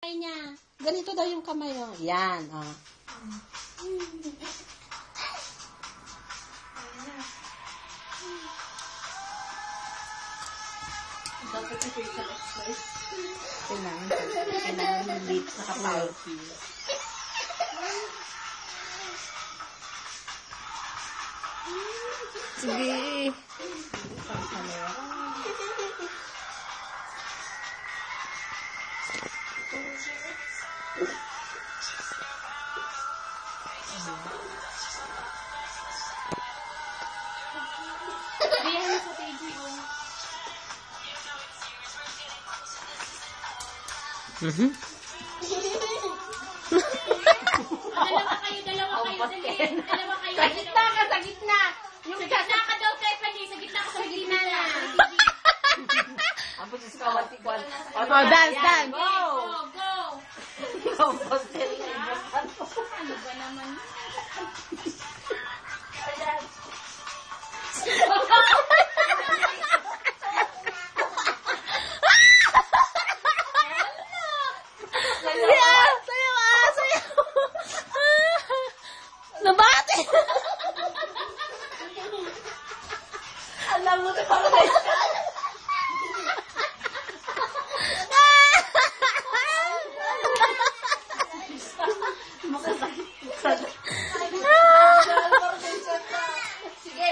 Niya. Ganito daw yung kamay, oh. Yan, oh. Dapat yung facial exercise. Kailangan yung lips na kapal. Sige. Biyahe sa page ko. Dalawa kayo. Sa gitna ka, sa gitna. Sa gitna ka daw, Stephanie. Sa gitna ka, sa gitna na. Ang pusis ka, watikwan. Oh, dance, dance. Go! Go! Ano ba naman? Nabati! Alam mo na pala. Sige.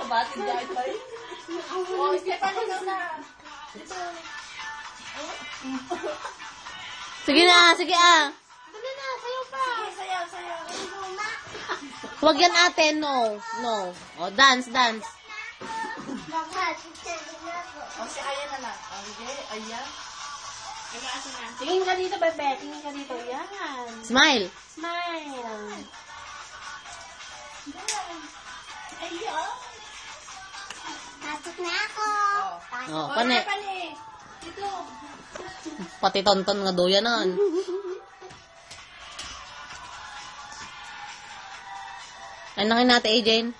Nabati dahil pa rin. Oh, Stephanie na. Sige na, sige ah. Dali na, sayaw pa. Sige, sayaw. Huwag yan ate, no. No. O, dance, dance. O, si Aya na lang. O, sige, Aya. Tingin ka dito, bebe. Tingin ka dito. Yan. Smile. Smile. Aya. Pasok na ako. O, O, pane. Stephanie. Dito. Pati tonton nga doya nun. Anakin natin, Jane.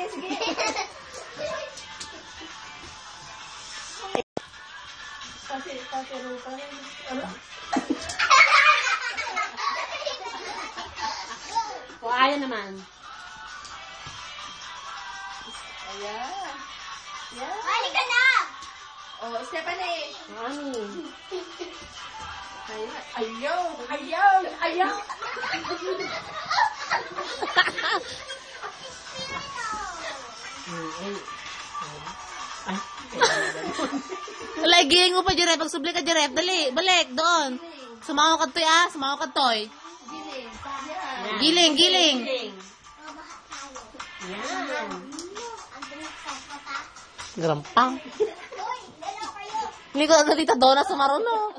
Sige. Kasi rupa rin. O, ayan naman. Ayan. Yeah. Halika na! O, Stephanie. Mami. Ayaw. Alay, giling mo pa, Jerep. Pagsubli ka, Jerep. Dali, balik, doon. Sumawa ka, Toy, ah. Sumawa ka, Toy. Giling. Yan. Ang bilis ka pa. Garampang. Uy, dalaw kayo. Hindi ko na dito, doon na sumaruno.